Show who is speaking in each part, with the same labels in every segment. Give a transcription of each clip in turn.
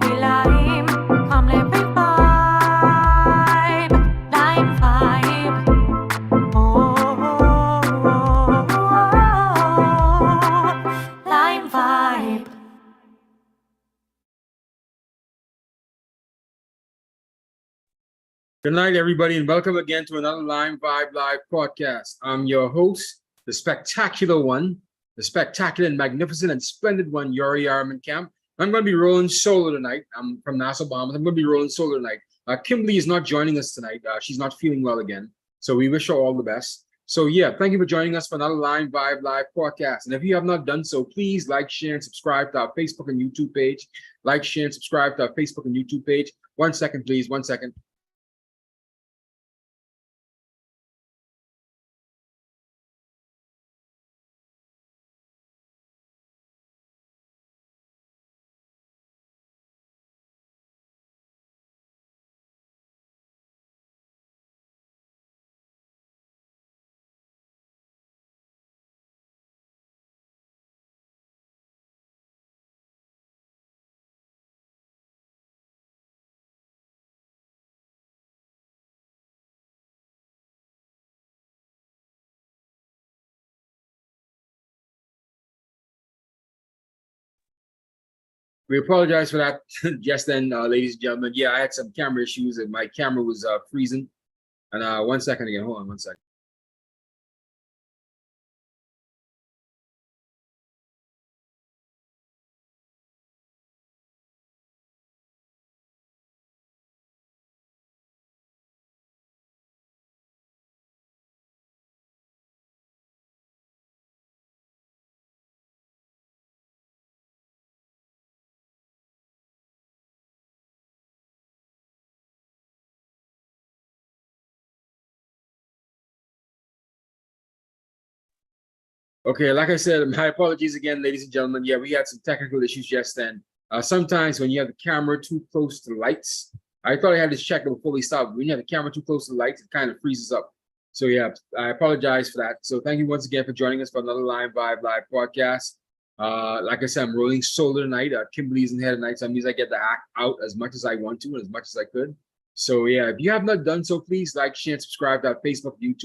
Speaker 1: lime, come let me vibe, lime vibe. Lime vibe.
Speaker 2: Good night, everybody, and welcome again to another LimeVibe Live podcast. I'm your host, the spectacular one, the spectacular and magnificent and splendid one, Yuri Camp. I'm going to be rolling solo tonight. I'm from Nassau, Bahamas. I'm going to be rolling solo tonight. Kimberly is not joining us tonight. She's not feeling well again, so we wish her all the best. So yeah, thank you for joining us for another LimeVibe Live podcast. And if you have not done so, please like, share, and subscribe to our Facebook and YouTube page. Like, share, and subscribe to our Facebook and YouTube page. 1 second, please. 1 second. We apologize for that just then, ladies and gentlemen. Yeah, I had some camera issues and my camera was freezing. And 1 second again, hold on 1 second. Okay, like I said, my apologies again, ladies and gentlemen. Yeah, we had some technical issues just then. Sometimes when you have the camera too close to the lights, I thought I had this check before we stopped. When you have the camera too close to the lights, it kind of freezes up. So yeah, I apologize for that. So thank you once again for joining us for another LimeVibe Live podcast. Like I said, I'm rolling solo tonight. Kimberly's in here tonight, so that means I get to act out as much as I want to and as much as I could. So yeah, if you have not done so, please like, share, and subscribe to our Facebook and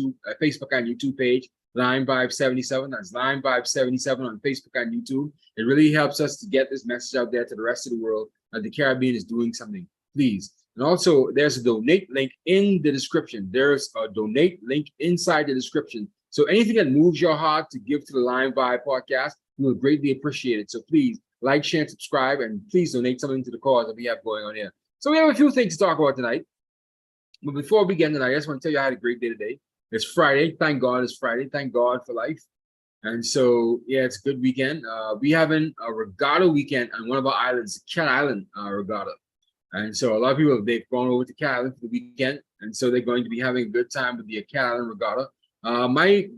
Speaker 2: YouTube page. LimeVibe77. That's LimeVibe77 on Facebook and YouTube. It really helps us to get this message out there to the rest of the world that the Caribbean is doing something. Please. And also, there's a donate link in the description. There's a donate link inside the description. So anything that moves your heart to give to the LimeVibe podcast, we will greatly appreciate it. So please like, share, and subscribe, and please donate something to the cause that we have going on here. So we have a few things to talk about tonight. But before we begin tonight, I just want to tell you I had a great day today. It's Friday. Thank God it's Friday. Thank God for life. And so, yeah, it's a good weekend. We having a regatta weekend on one of our islands, Cat Island regatta. And so a lot of people, they've gone over to Cat Island for the weekend. And so they're going to be having a good time with the Cat Island regatta. My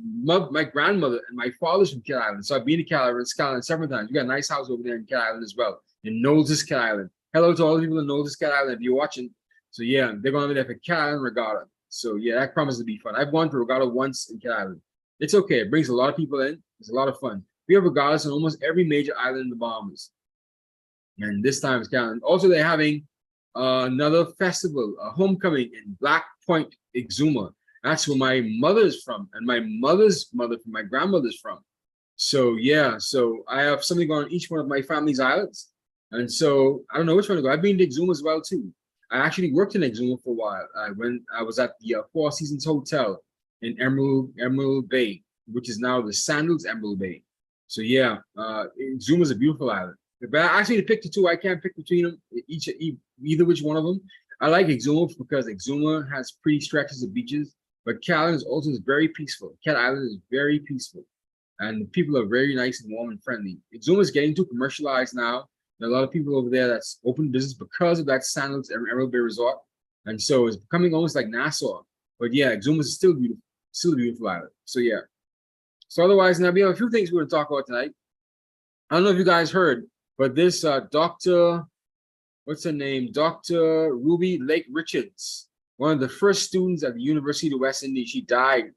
Speaker 2: grandmother and my father's from Cat Island. So I've been to Cat Island several times. We got a nice house over there in Cat Island as well, in Knowles' Cat Island. Hello to all the people in Knowles' Cat Island if you're watching. So yeah, they're going to be there for Cat Island regatta. So yeah, that promises to be fun. I've gone to regatta once in Cat Island. It's okay. It brings a lot of people in. It's a lot of fun. We have regattas on almost every major island in the Bahamas. And this time it's Cat Island. Also, they're having another festival, a homecoming in Black Point, Exuma. That's where my mother is from, and my mother's mother from my grandmother's from. So yeah, so I have something going on each one of my family's islands. And so I don't know which one to go. I've been to Exuma as well too. I actually worked in Exuma for a while when I was at the Four Seasons Hotel in Emerald Bay, which is now the Sandals Emerald Bay. So yeah, Exuma is a beautiful island. If I ask me to pick the two, I can't pick between them, either which one of them. I like Exuma because Exuma has pretty stretches of beaches, but Cat Island is also very peaceful. Cat Island is very peaceful, and the people are very nice and warm and friendly. Exuma is getting too commercialized now. There are a lot of people over there that's open business because of that Sandals and Emerald Bay Resort. And so it's becoming almost like Nassau. But yeah, Exuma is still beautiful, still a beautiful island. So yeah. So otherwise, now we have a few things we're going to talk about tonight. I don't know if you guys heard, but this Dr. What's her name? Dr. Ruby Lake Richards, one of the first students at the University of the West Indies. She died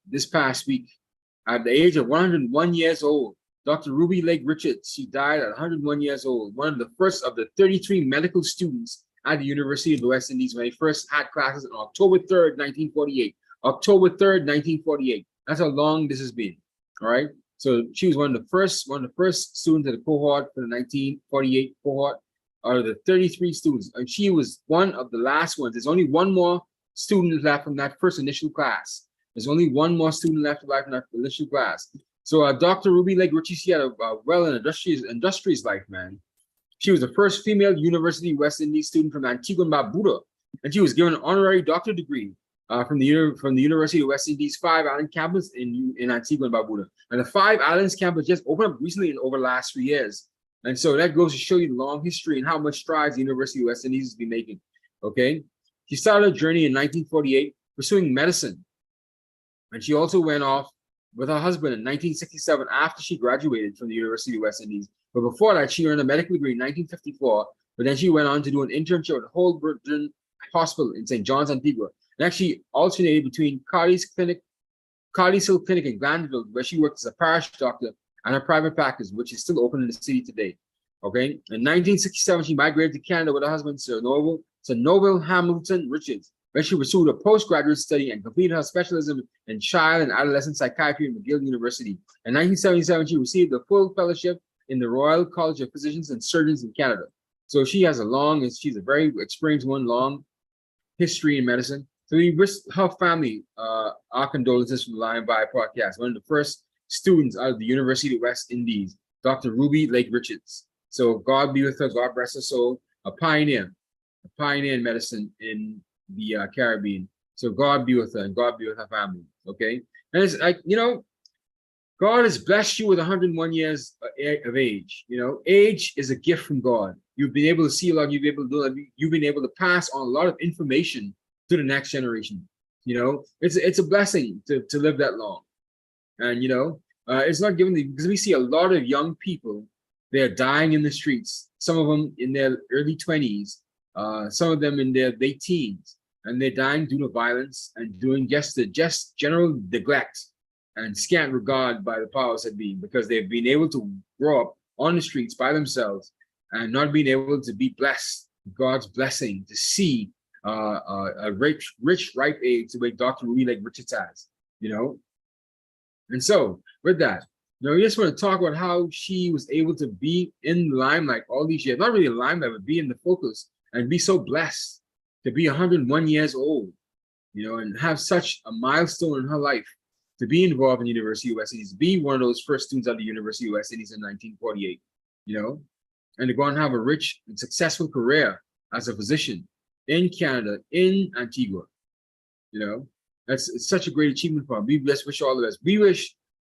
Speaker 2: this past week at the age of 101 years old. Dr. Ruby Lake Richards. She died at 101 years old, one of the first of the 33 medical students at the University of the West Indies when they first had classes on October 3rd, 1948. October 3rd, 1948. That's how long this has been. All right. So she was one of the first students of the cohort for the 1948 cohort, out of the 33 students. And she was one of the last ones. There's only one more student left from that first initial class. There's only one more student left alive from that initial class. So Dr. Ruby Lake Richie, she had a well and industrious life, man. She was the first female University West Indies student from Antigua and Barbuda, and she was given an honorary doctorate degree from the University of West Indies 5 Island campus in Antigua and Barbuda. And the 5 Islands campus just opened up recently in over the last 3 years. And so that goes to show you the long history and how much strides the University of West Indies has been making. Okay. She started a journey in 1948 pursuing medicine. And she also went off with her husband in 1967 after she graduated from the University of West Indies. But before that, she earned a medical degree in 1954. But then she went on to do an internship at Holbrook Hospital in St. John's, Antigua. And actually alternated between Carly's Hill Clinic in Glanville, where she worked as a parish doctor, and her private practice, which is still open in the city today. Okay. In 1967, she migrated to Canada with her husband, Sir Noble Hamilton Richards, where she pursued a postgraduate study and completed her specialism in child and adolescent psychiatry at McGill University. In 1977, she received a full fellowship in the Royal College of Physicians and Surgeons in Canada. So she's a very experienced one, long history in medicine. So we wish her family our condolences from the LimeVibe podcast, one of the first students out of the University of West Indies, Dr. Ruby Lake Richards. So God be with her, God bless her soul, a pioneer in medicine in the Caribbean. So God be with her and God be with her family. Okay. And it's like, God has blessed you with 101 years of age. Age is a gift from God. You've been able to see a lot, you've been able to pass on a lot of information to the next generation. It's a blessing to live that long. And it's not given because we see a lot of young people, they're dying in the streets, some of them in their early 20s, some of them in their late teens, and they're dying due to violence and doing just general neglect and scant regard by the powers that be, because they've been able to grow up on the streets by themselves and not being able to be blessed, God's blessing, to see a rich, ripe age the way Dr. Ruby Lake Richards has, And so with that, we just want to talk about how she was able to be in the limelight all these years, not really the limelight, but be in the focus and be so blessed to be 101 years old, and have such a milestone in her life, to be involved in the University of West Indies, be one of those first students at the University of West Indies in 1948, and to go and have a rich and successful career as a physician in Canada, in Antigua. It's such a great achievement for her. We just wish all the best.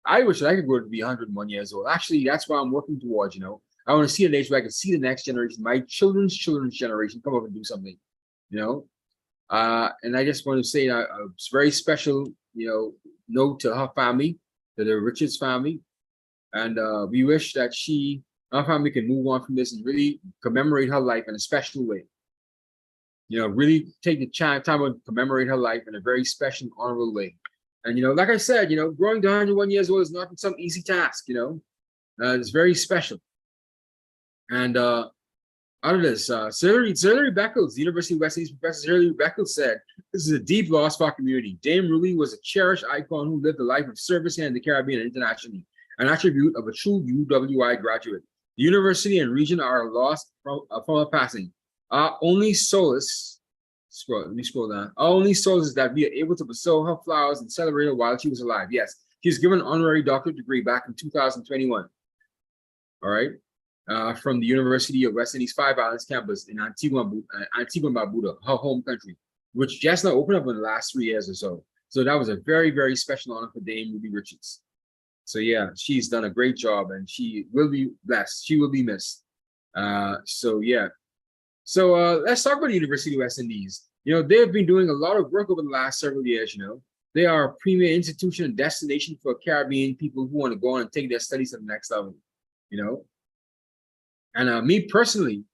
Speaker 2: I wish I could grow to be 101 years old. Actually, that's what I'm working towards, I want to see an age where I can see the next generation, my children's generation, come up and do something, and I just want to say a very special, note to her family, to the Richards family. And we wish that our family can move on from this and really commemorate her life in a special way. Really take the time to commemorate her life in a very special, honorable way. And, like I said, growing to 101 years old is not some easy task, it's very special. And out of this, Sir Hilary Beckles, the University of West Indies Professor Sir Hilary Beckles said, "This is a deep loss for our community. Dame Ruby was a cherished icon who lived a life of service here in the Caribbean and internationally, an attribute of a true UWI graduate. The university and region are lost from her passing. Our only solace," let me scroll down. "Our only solace is that we are able to bestow her flowers and celebrate her while she was alive." Yes, she was given an honorary doctorate degree back in 2021. All right. From the University of West Indies 5 Islands campus in Antigua and Barbuda, her home country, which just now opened up in the last 3 years or so. So that was a very, very special honor for Dame Ruby Richards. So yeah, she's done a great job and she will be blessed. She will be missed. So yeah. So let's talk about the University of West Indies. They've been doing a lot of work over the last several years. They are a premier institution and destination for Caribbean people who want to go on and take their studies to the next level. And me personally,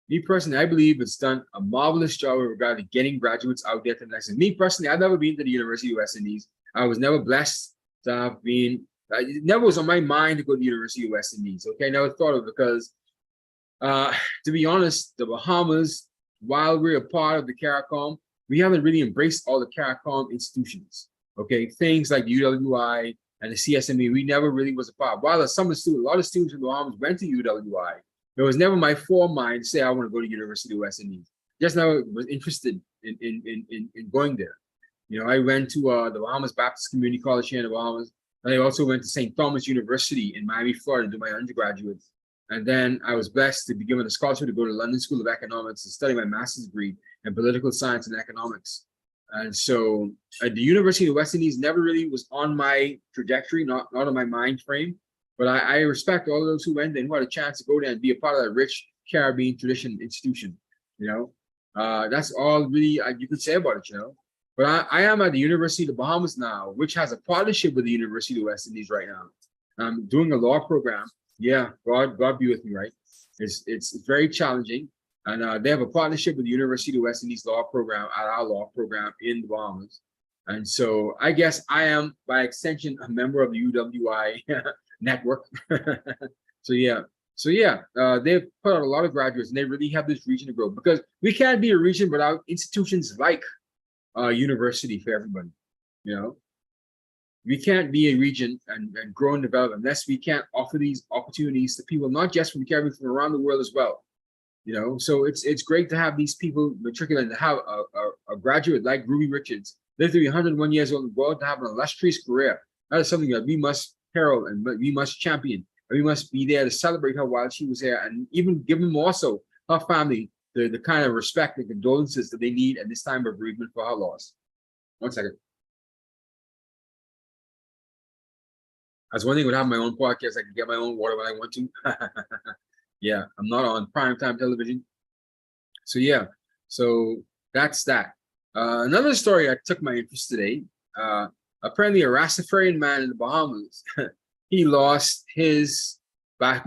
Speaker 2: I believe it's done a marvelous job with regard to getting graduates out there to the next. And me personally, I've never been to the University of West Indies. I was never blessed to have been It never was on my mind to go to the University of West Indies. Okay, I never thought of it because, to be honest, the Bahamas, while we're a part of the CARICOM, we haven't really embraced all the CARICOM institutions. Okay, things like the UWI and the CSME, we never really was a part. While a lot of students from the Bahamas went to UWI, it was never my foremind to say I want to go to University of West Indies. Just never was interested in going there. You know, I went to the Bahamas Baptist Community College here in the Bahamas. And I also went to St. Thomas University in Miami, Florida to do my undergraduate. And then I was blessed to be given a scholarship to go to London School of Economics to study my master's degree in political science and economics. And so the University of West Indies never really was on my trajectory, not on my mind frame. But I respect all of those who went there and who had a chance to go there and be a part of that rich Caribbean tradition institution. You know, that's all really you could say about it, you know. But I am at the University of the Bahamas now, which has a partnership with the University of West Indies right now. I'm doing a law program. Yeah, God be with me, right? It's very challenging. And they have a partnership with the University of West Indies law program at our law program in the Bahamas. And so I guess I am, by extension, a member of the UWI network. So they've put out a lot of graduates and they really have this region to grow because we can't be a region without institutions like university for everybody. You know, we can't be a region and grow and develop unless we can't offer these opportunities to people, not just from the Caribbean, from around the world as well. You know, so it's great to have these people matriculate and to have a graduate like Ruby Richards, live to be 101 years old and go out to have an illustrious career. That is something that we must herald and we must champion. And we must be there to celebrate her while she was there and even give them also her family the kind of respect and condolences that they need at this time of bereavement for her loss. 1 second. That's one thing with having my own podcast. I can get my own water when I want to. Yeah, I'm not on primetime television. So yeah, so that's that. Another story that took my interest today. Apparently a Rastafarian man in the Bahamas, he lost his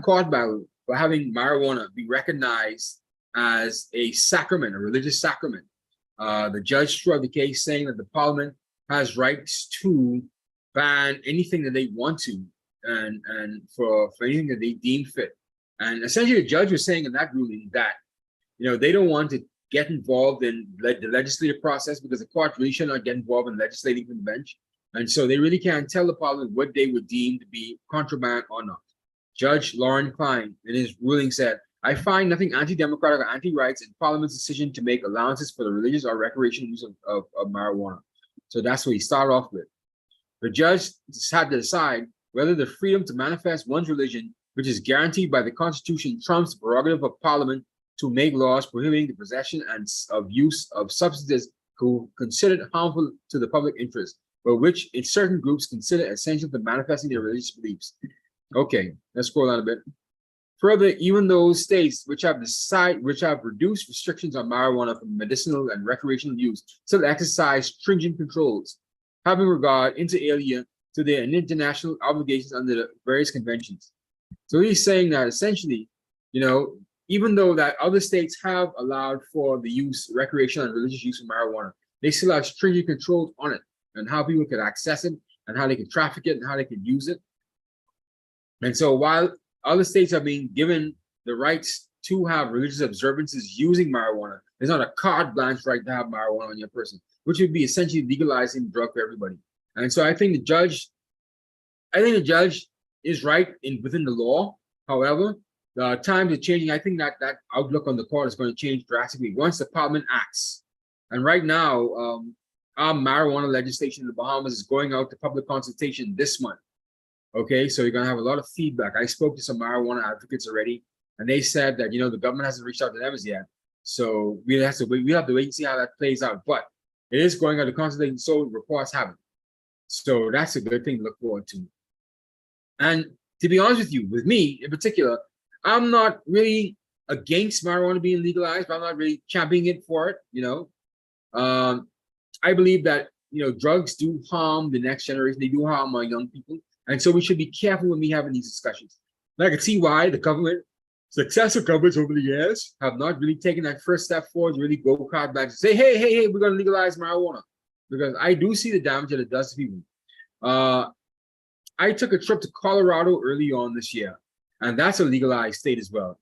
Speaker 2: court battle for having marijuana be recognized as a sacrament, a religious sacrament. The judge threw out the case saying that the parliament has rights to ban anything that they want to and for anything that they deem fit. And essentially the judge was saying in that ruling that, you know, they don't want to get involved in the legislative process because the court really should not get involved in legislating from the bench. And so they really can't tell the parliament what they would deem to be contraband or not. Judge Lauren Klein in his ruling said, I find nothing anti-democratic or anti-rights in Parliament's decision to make allowances for the religious or recreational use of marijuana. So that's what he started off with. The judge had to decide whether the freedom to manifest one's religion, which is guaranteed by the Constitution, trumps the prerogative of Parliament to make laws prohibiting the possession and of use of substances considered harmful to the public interest, but which in certain groups consider essential to manifesting their religious beliefs. Okay, let's scroll down a bit. Further, even those states which have reduced restrictions on marijuana for medicinal and recreational use still exercise stringent controls, having regard inter alia to their international obligations under the various conventions. So he's saying that essentially, you know, even though that other states have allowed for the use, recreational and religious use of marijuana, they still have stringent controls on it and how people can access it and how they can traffic it and how they can use it. And so while other states are being given the rights to have religious observances using marijuana, there's not a carte blanche right to have marijuana on your person, which would be essentially legalizing the drug for everybody. And so I think the judge is right within the law. However, the times are changing. I think that outlook on the court is going to change drastically once the parliament acts. And right now, our marijuana legislation in the Bahamas is going out to public consultation this month. Okay, so you're going to have a lot of feedback. I spoke to some marijuana advocates already, and they said that, you know, the government hasn't reached out to them as yet. So we have to wait and see how that plays out. But it is going out to consultation, so reports haven't. So that's a good thing to look forward to. And to be honest with you, with me in particular, I'm not really against marijuana being legalized, but I'm not really championing it for it, you know. I believe that, you know, drugs do harm the next generation. They do harm our young people. And so we should be careful when we having these discussions. And I can see why the government, successive governments over the years have not really taken that first step forward to really go carte back and say, hey, we're going to legalize marijuana. Because I do see the damage that it does to people. I took a trip to Colorado early on this year, and that's a legalized state as well.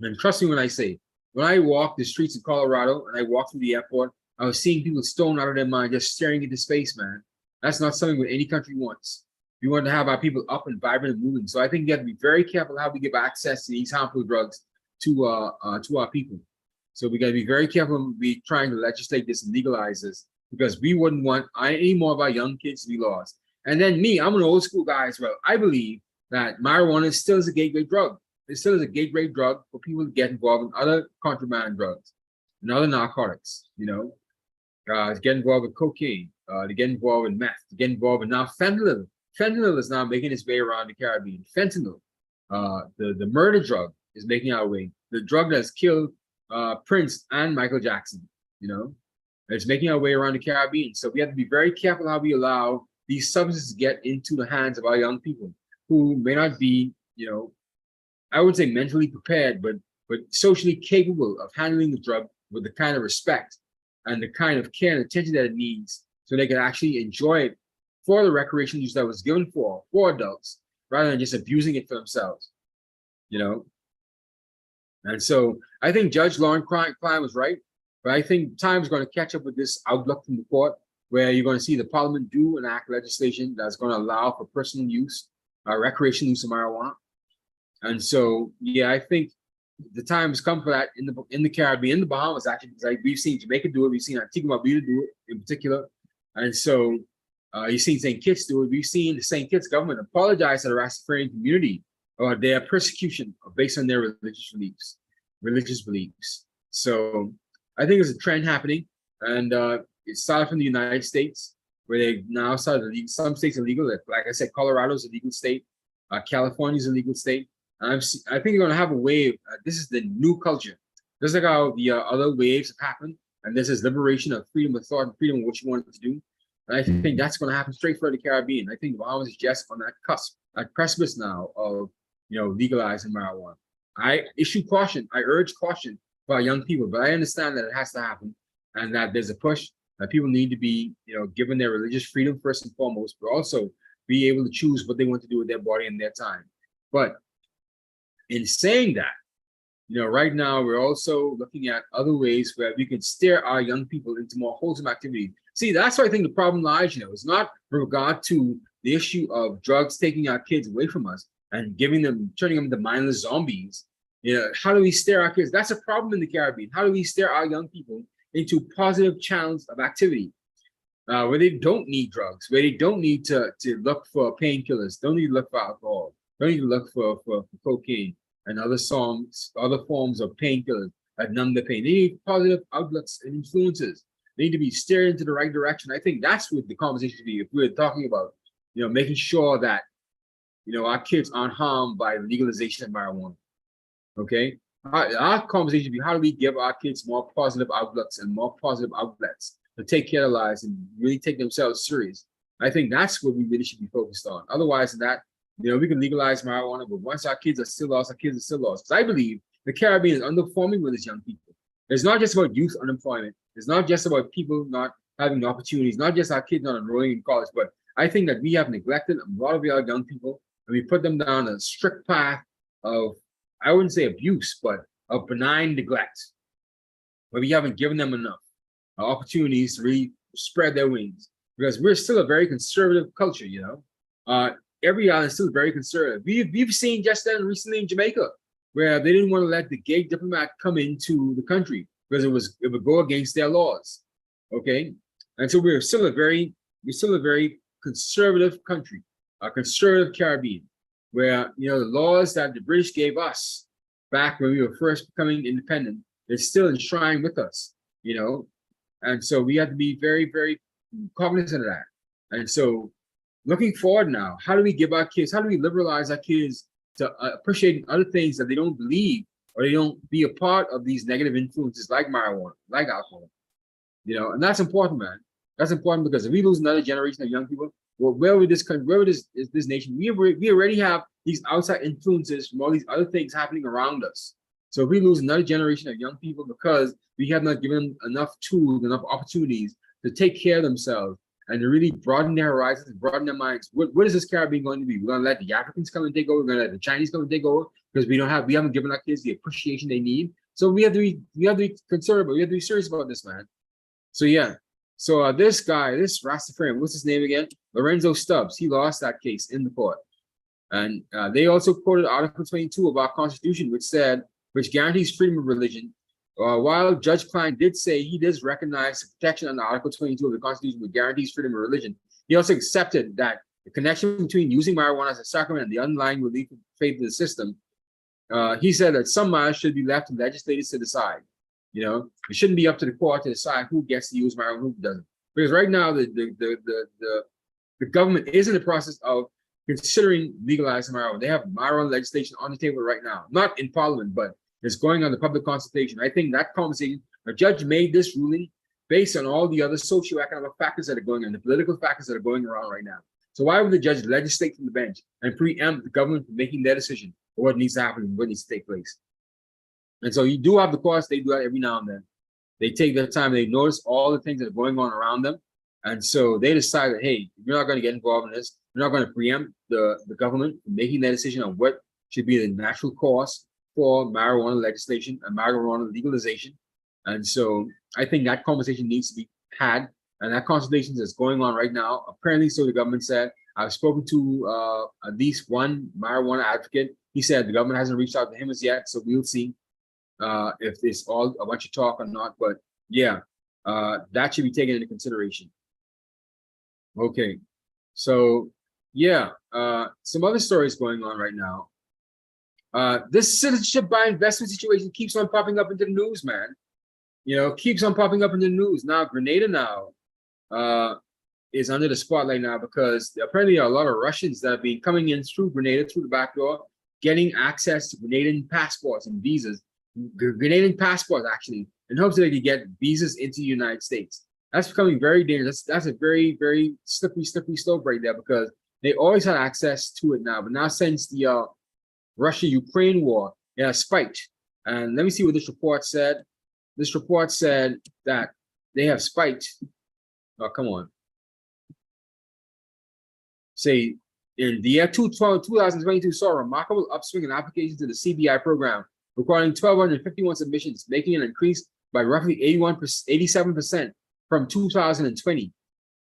Speaker 2: And trust me when I say, when I walked the streets of Colorado and I walked through the airport, I was seeing people stoned out of their mind, just staring into space, man. That's not something that any country wants. We want to have our people up and vibrant and moving. So I think we have to be very careful how we give access to these harmful drugs to our people. So we got to be very careful when we trying to legislate this and legalize this, because we wouldn't want any more of our young kids to be lost. And then me, I'm an old school guy as well. I believe that marijuana still is a gateway drug. It still is a gateway drug for people to get involved in other contraband drugs and other narcotics, you know, to get involved with cocaine, to get involved with meth, to get involved with now fentanyl. Fentanyl is now making its way around the Caribbean. Fentanyl, the murder drug, is making our way. The drug that has killed Prince and Michael Jackson, you know, it's making our way around the Caribbean. So we have to be very careful how we allow these substances to get into the hands of our young people who may not be, you know, I would say mentally prepared, but socially capable of handling the drug with the kind of respect and the kind of care and attention that it needs, so they can actually enjoy it for the recreational use that was given for adults, rather than just abusing it for themselves, you know. And so I think Judge Lauren Klein was right, but I think time is going to catch up with this outlook from the court, where you're going to see the parliament do enact legislation that's going to allow for personal use, recreational use of marijuana. And so, yeah, I think the time has come for that in the Caribbean, in the Bahamas, actually, because we've seen Jamaica do it, we've seen Antigua and Barbuda do it in particular. And so you've seen St. Kitts do it. We've seen the St. Kitts government apologize to the Rastafarian community about their persecution based on their religious beliefs. So I think there's a trend happening, and it started from the United States, where they now started, some states are legal. Like I said, Colorado is a legal state. California is a legal state. I think you're going to have a wave. This is the new culture. Just like how the other waves have happened, and this is liberation of freedom of thought and freedom of what you want to do. And I think that's going to happen straight for the Caribbean. I think the Bahamas is just on that cusp, that precipice now of, you know, legalizing marijuana. I issue caution. I urge caution for our young people, but I understand that it has to happen, and that there's a push that people need to be, you know, given their religious freedom first and foremost, but also be able to choose what they want to do with their body and their time. But in saying that, you know, right now we're also looking at other ways where we can steer our young people into more wholesome activity. See, that's why I think the problem lies, you know, it's not with regard to the issue of drugs taking our kids away from us and turning them into mindless zombies. You know, how do we steer our kids? That's a problem in the Caribbean. How do we steer our young people into positive channels of activity where they don't need drugs, where they don't need to look for painkillers, don't need to look for alcohol, don't need to look for cocaine and other forms of painkillers that numb the pain. They need positive outlets and influences. They need to be steered into the right direction. I think that's what the conversation should be. If we're talking about, you know, making sure that, you know, our kids aren't harmed by legalization of marijuana. Okay, our conversation should be, how do we give our kids more positive outlets and more positive outlets to take care of their lives and really take themselves serious? I think that's what we really should be focused on. Otherwise, that, you know, we can legalize marijuana, but once our kids are still lost, our kids are still lost. Because I believe the Caribbean is underperforming with its young people. It's not just about youth unemployment. It's not just about people not having the opportunities, not just our kids not enrolling in college, but I think that we have neglected a lot of our young people, and we put them down a strict path of, I wouldn't say abuse, but of benign neglect, where we haven't given them enough opportunities to really spread their wings. Because we're still a very conservative culture, you know. Every island is still very conservative. We've seen just then recently in Jamaica, where they didn't want to let the gay diplomat come into the country because it would go against their laws. Okay, and so we're still a very conservative country, a conservative Caribbean, where, you know, the laws that the British gave us back when we were first becoming independent is still enshrined with us, you know, and so we have to be very, very cognizant of that. And so, looking forward now, how do we liberalize our kids to appreciate other things that they don't believe, or they don't be a part of these negative influences like marijuana, like alcohol, you know? And that's important, man. That's important, because if we lose another generation of young people, well, where would this nation? We already have these outside influences from all these other things happening around us. So if we lose another generation of young people because we have not given them enough tools, enough opportunities to take care of themselves and to really broaden their horizons, broaden their minds. What is this Caribbean going to be? We're going to let the Africans come and take over. We're going to let the Chinese come and take over because we haven't given our kids the appreciation they need. So we have to be conservative. We have to be serious about this, man. So yeah. So this guy, this Rastafarian, what's his name again? Lorenzo Stubbs. He lost that case in the court. And they also quoted Article 22 of our Constitution, which guarantees freedom of religion. While Judge Klein did say he does recognize the protection under Article 22 of the Constitution, which guarantees freedom of religion, he also accepted that the connection between using marijuana as a sacrament and the underlying relief of faith in the system. He said that some matters should be left to legislators to decide. You know, it shouldn't be up to the court to decide who gets to use marijuana and who doesn't. Because right now, the government is in the process of considering legalizing marijuana. They have marijuana legislation on the table right now, not in Parliament, but it's going on the public consultation. I think that conversation, a judge made this ruling based on all the other socioeconomic factors that are going on, the political factors that are going around right now. So why would the judge legislate from the bench and preempt the government from making their decision on what needs to happen and what needs to take place? And so you do have the courts, they do that every now and then. They take their time, they notice all the things that are going on around them. And so they decide that, hey, we're not going to get involved in this. We're not going to preempt the government from making their decision on what should be the natural course for marijuana legislation and marijuana legalization. And so I think that conversation needs to be had. And that consultation is going on right now. Apparently, so the government said, I've spoken to at least one marijuana advocate. He said the government hasn't reached out to him as yet. So we'll see if it's all a bunch of talk or not. But yeah, that should be taken into consideration. Okay, so yeah, some other stories going on right now. This citizenship by investment situation keeps on popping up into the news, man. You know, keeps on popping up in the news. Now, Grenada now is under the spotlight now because apparently there are a lot of Russians that have been coming in through Grenada, through the back door, getting access to Grenadian passports and visas, Grenadian passports actually, in hopes that they can get visas into the United States. That's becoming very dangerous. That's a very, very slippery slope right there because they always had access to it now. But now since the Russia-Ukraine war, it has spiked. And let me see what this report said. This report said that they have spiked. Oh, come on. Say, in the year 2022 saw a remarkable upswing in applications to the CBI program, recording 1,251 submissions, making an increase by roughly 87% from 2020.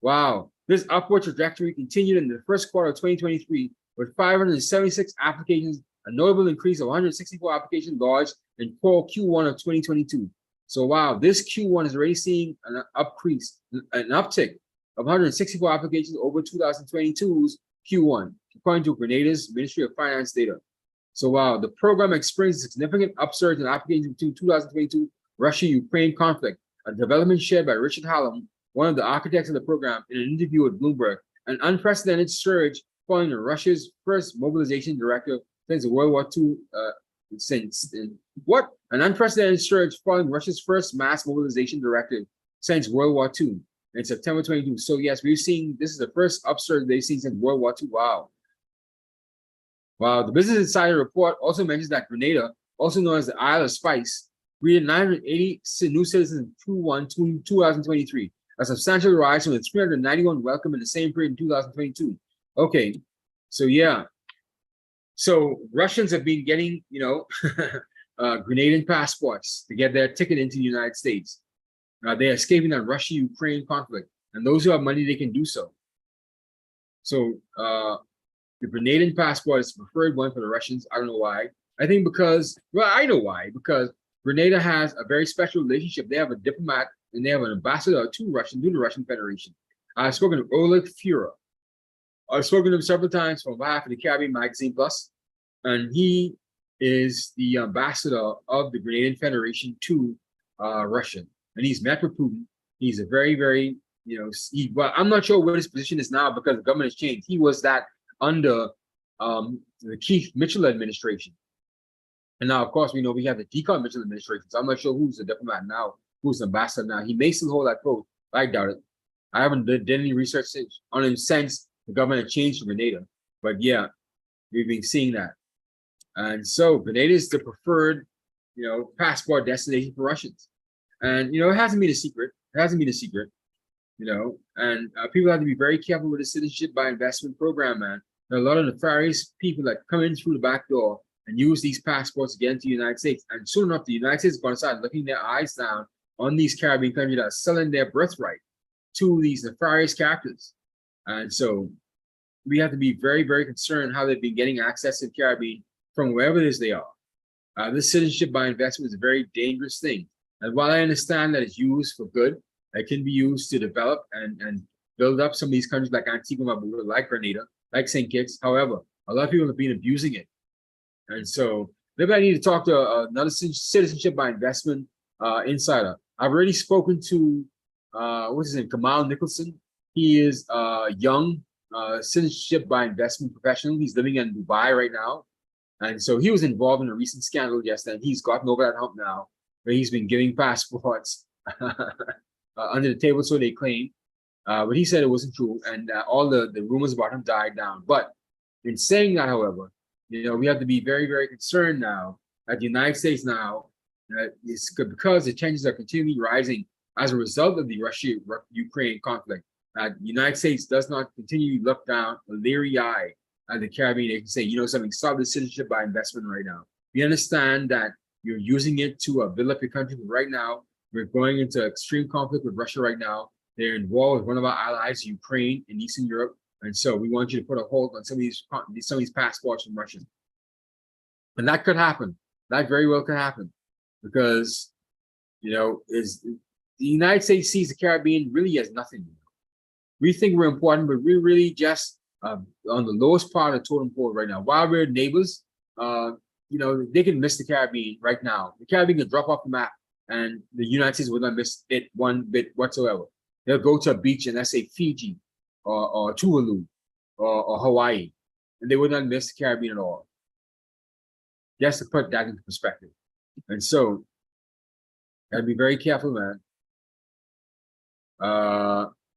Speaker 2: Wow. This upward trajectory continued in the first quarter of 2023 with 576 applications, a notable increase of 164 applications lodged in core Q1 of 2022. So wow, this Q1 is already seeing an uptick of 164 applications over 2022's Q1, according to Grenada's Ministry of Finance data. So wow, the program experienced a significant upsurge in applications between 2022 Russia-Ukraine conflict, a development shared by Richard Hallam, one of the architects of the program, in an interview with Bloomberg. An unprecedented surge following Russia's first mobilization directive since World War II. An unprecedented surge following Russia's first mass mobilization directive since World War II in September 22. So yes, we've seen, this is the first upsurge they've seen since World War II. Wow. Wow, the Business Insider report also mentions that Grenada, also known as the Isle of Spice, greeted 980 new citizens in Q1 2023, a substantial rise from the 391 welcome in the same period in 2022. Okay, so yeah. So Russians have been getting, you know, Grenadian passports to get their ticket into the United States. They're escaping that Russia-Ukraine conflict, and those who have money, they can do so. So the Grenadian passport is the preferred one for the Russians. I don't know why. I think because, well, I know why, because Grenada has a very special relationship. They have a diplomat and they have an ambassador to the Russian Federation. I've spoken to Oleg Fura. I've spoken to him several times from behalf of the Caribbean Magazine Plus, and he is the ambassador of the Grenadian Federation to Russia. And he's met with Putin. He's a very, very, you know, well, I'm not sure what his position is now because the government has changed. He was that under the Keith Mitchell administration. And now, of course, we know we have the Decon Mitchell administration. So I'm not sure who's the diplomat now, who's the ambassador now. He may still hold that post. I doubt it. I haven't done any research on him since the government had changed to Grenada. But yeah, we've been seeing that. And so Grenada is the preferred, you know, passport destination for Russians. And, you know, it hasn't been a secret. It hasn't been a secret. you know, and people have to be very careful with the citizenship by investment program, man. There are a lot of nefarious people that come in through the back door and use these passports to get into the United States. And soon enough, the United States is going to start looking their eyes down on these Caribbean countries that are selling their birthright to these nefarious characters. And so we have to be very, very concerned how they've been getting access to the Caribbean from wherever it is they are. This citizenship by investment is a very dangerous thing. And while I understand that it's used for good, it can be used to develop and build up some of these countries like Antigua and Barbuda, like Grenada, like St. Kitts. However, a lot of people have been abusing it. And so maybe I need to talk to another citizenship by investment insider. I've already spoken to, what's his name, Kamal Nicholson. He is a young citizenship by investment professional. He's living in Dubai right now. And so he was involved in a recent scandal yesterday. And he's gotten over that hump now, where he's been giving passports under the table, so they claim. But he said it wasn't true, and all the rumors about him died down. But in saying that, however, you know, we have to be very, very concerned now that the United States now, it's because the tensions are continually rising as a result of the Russia-Ukraine conflict. The United States does not continually look down a leery eye at the Caribbean. They can say, you know something, stop the citizenship by investment right now. We understand that you're using it to build up your country, but right now, we're going into extreme conflict with Russia right now. They're involved with one of our allies, Ukraine, in Eastern Europe. And so we want you to put a hold on some of these passports from Russia. And that could happen. That very well could happen. Because, you know, the United States sees the Caribbean really as nothing. We think we're important, but we're really just on the lowest part of the totem pole right now. While we're neighbors, you know, they can miss the Caribbean right now. The Caribbean can drop off the map, and the United States would not miss it one bit whatsoever. They'll go to a beach in, let's say, Fiji or Tuvalu or Hawaii, and they would not miss the Caribbean at all. Just to put that into perspective. And so, gotta be very careful, man.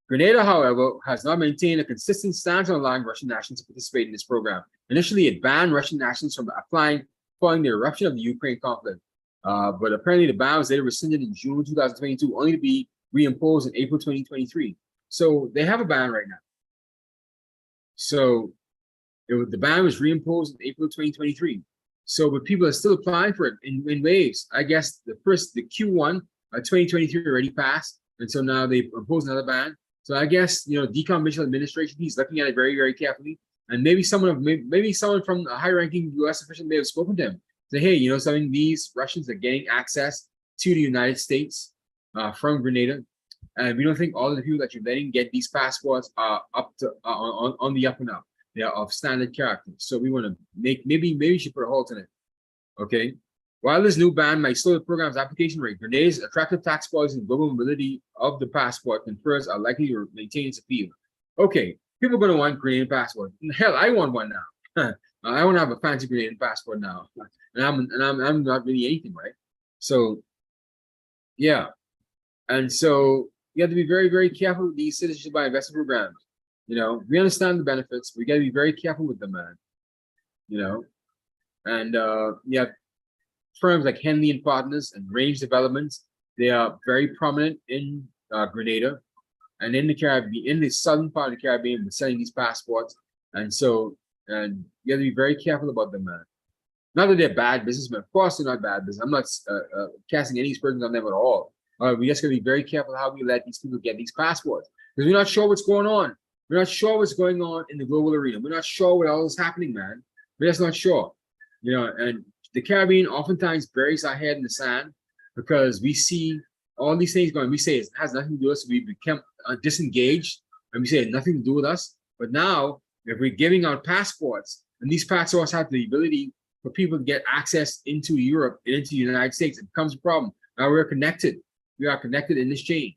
Speaker 2: Grenada, however, has not maintained a consistent stance on allowing Russian nationals to participate in this program. Initially, it banned Russian nationals from applying following the eruption of the Ukraine conflict. But apparently the ban was later rescinded in June 2022, only to be reimposed in April 2023. So they have a ban right now. So the ban was reimposed in April 2023. So, but people are still applying for it in waves. I guess the Q1 2023 already passed, and so now they've imposed another ban. So I guess, you know, decommission administration, he's looking at it very, very carefully. And maybe someone from a high-ranking U.S. official may have spoken to him. Say, hey, you know something, these Russians are getting access to the United States from Grenada. And we don't think all of the people that you're letting get these passports are up to on the up and up. They are of standard character. So we want to maybe we should put a halt on it. Okay. While this new ban might slow the program's application rate, Grenada's attractive tax policy and global mobility of the passport confers are likely to maintain its appeal. Okay, people are going to want Grenadian passport. Hell, I want one now. I want to have a fancy Grenadian passport now, and I'm not really anything, right? So, yeah, and so you have to be very, very careful with these citizenship by investment programs. You know, we understand the benefits, but we got to be very careful with them, man. You know, and yeah. Firms like Henley and Partners and Range Developments, they are very prominent in Grenada and in the Caribbean, in the southern part of the Caribbean, with selling these passports. And so, and you have to be very careful about them, man. Not that they're bad businessmen. Of course, they're not bad business. I'm not casting any aspersions on them at all. We just got to be very careful how we let these people get these passports, because we're not sure what's going on. We're not sure what's going on in the global arena. We're not sure what all is happening, man. We're just not sure, you know. And the Caribbean oftentimes buries our head in the sand because we see all these things going. We say it has nothing to do with us. We become disengaged, and we say it has nothing to do with us. But now, if we're giving out passports, and these passports have the ability for people to get access into Europe and into the United States, it becomes a problem. Now we're connected. We are connected in this chain.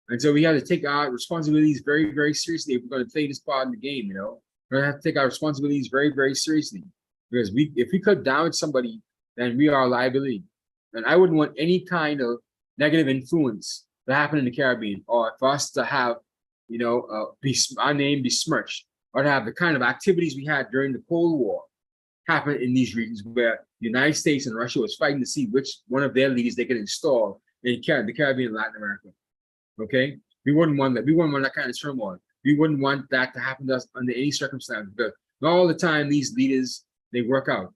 Speaker 2: And so we have to take our responsibilities very, very seriously if we're going to play this part in the game, you know. We're going to have to take our responsibilities very, very seriously. Because if we could damage somebody, then we are a liability. And I wouldn't want any kind of negative influence to happen in the Caribbean, or for us to have, you know, our name besmirched, or to have the kind of activities we had during the Cold War happen in these regions where the United States and Russia was fighting to see which one of their leaders they could install in the Caribbean and Latin America. Okay? We wouldn't want that. We wouldn't want that kind of turmoil. We wouldn't want that to happen to us under any circumstance, because not all the time these leaders, they work out.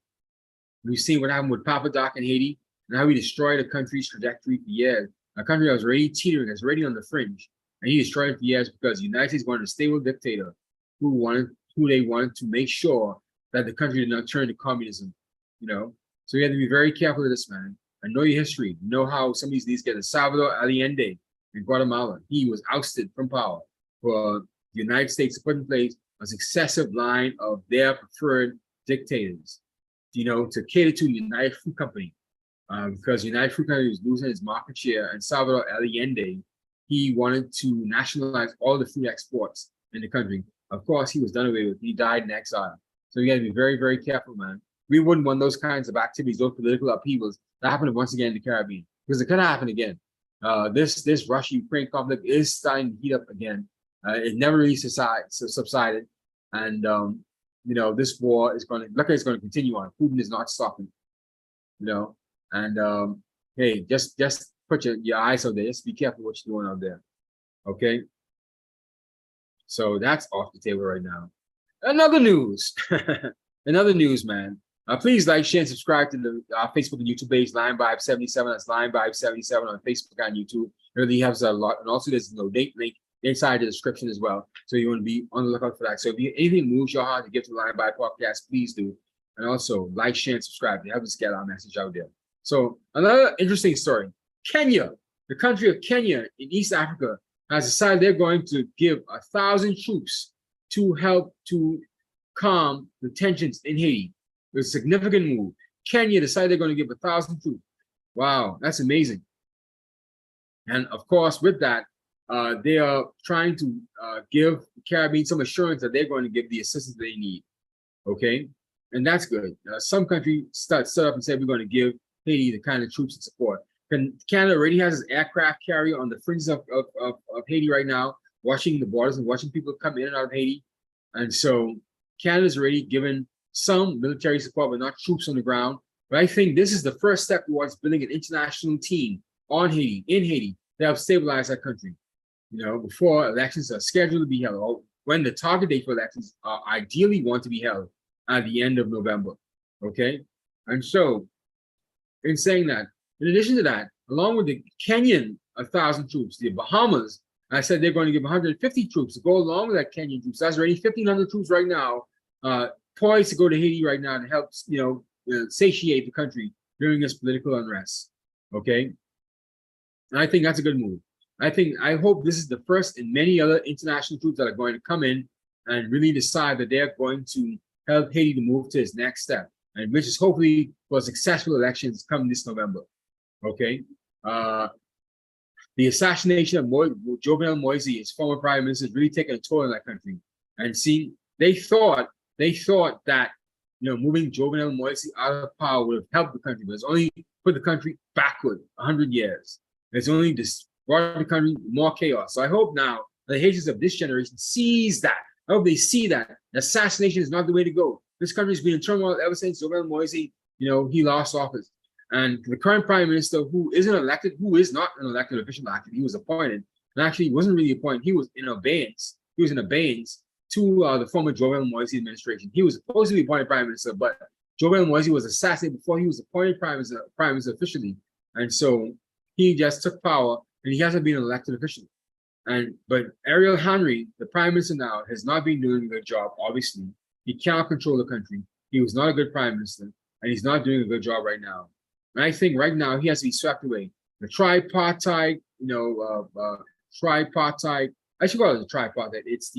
Speaker 2: We've seen what happened with Papa Doc in Haiti, and how he destroyed a country's trajectory for years. A country that was already teetering, that's already on the fringe, and he destroyed it for years because the United States wanted a stable dictator who they wanted to make sure that the country did not turn to communism. You know, so you have to be very careful of this, man, and know your history. Know how some of these leaders get. Salvador Allende in Guatemala, he was ousted from power for the United States to put in place a successive line of their preferred dictators, you know, to cater to the United Fruit Company, because the United Fruit Company was losing its market share, and Salvador Allende, he wanted to nationalize all the fruit exports in the country. Of course, he was done away with. He died in exile. So you got to be very, very careful, man. We wouldn't want those kinds of activities, those political upheavals that happen once again in the Caribbean, because it could happen again. This Russia-Ukraine conflict is starting to heat up again. It never really subsided, and you know, this war is going to look like it's going to continue on. Putin is not stopping, you know. And hey, just put your eyes out there. Just be careful what you're doing out there. Okay. So that's off the table right now. Another news, another news, man. Please like, share, and subscribe to the Facebook and YouTube page, LimeVibe 77. That's LimeVibe 77 on Facebook and YouTube. It really helps a lot. And also, there's no date link inside the description as well. So you want to be on the lookout for that. So if anything moves your heart to give to the LimeVibe podcast, please do. And also like, share, and subscribe to help us get our message out there. So another interesting story. Kenya, the country of Kenya in East Africa, has decided they're going to give 1,000 troops to help to calm the tensions in Haiti. It's a significant move. Kenya decided they're going to give 1,000 troops. Wow, that's amazing. And of course, with that, they are trying to give the Caribbean some assurance that they're going to give the assistance they need. Okay, and that's good. Some countries set up and said we're going to give Haiti the kind of troops and support. And Canada already has its aircraft carrier on the fringes of Haiti right now, watching the borders and watching people come in and out of Haiti. And so Canada's already given some military support, but not troops on the ground. But I think this is the first step towards building an international team on Haiti, in Haiti, to help stabilize that country. You know, before elections are scheduled to be held, or when the target date for elections are ideally want to be held at the end of November. Okay, and so in saying that, in addition to that, along with the Kenyan 1,000 troops, the Bahamas, I said they're going to give 150 troops to go along with that Kenyan troops. That's already 1,500 troops right now, poised to go to Haiti right now to help, you know, satiate the country during this political unrest. Okay, and I think that's a good move. I hope this is the first in many other international troops that are going to come in and really decide that they're going to help Haiti to move to its next step, and which is hopefully for successful elections come this November. Okay. The assassination of Jovenel Moise, his former prime minister, has really taken a toll on that country. And see, they thought that, you know, moving Jovenel Moise out of power would have helped the country, but it's only put the country backward 100 years. It's only just brought the country more chaos. So I hope now the Haitians of this generation sees that. I hope they see that assassination is not the way to go. This country's been in turmoil ever since Jovenel Moise, you know, he lost office. And the current prime minister, who is not an elected official, actually, he was appointed, and actually he wasn't really appointed. He was in abeyance. He was in abeyance to the former Jovenel Moise administration. He was supposed to be appointed prime minister, but Jovenel Moise was assassinated before he was appointed prime minister officially. And so he just took power, and he hasn't been an elected official. But Ariel Henry, the prime minister now, has not been doing a good job, obviously. He cannot control the country. He was not a good prime minister, and he's not doing a good job right now. And I think right now he has to be swept away. The tripartite, you know, tripartite, I should call it the tripartite. It's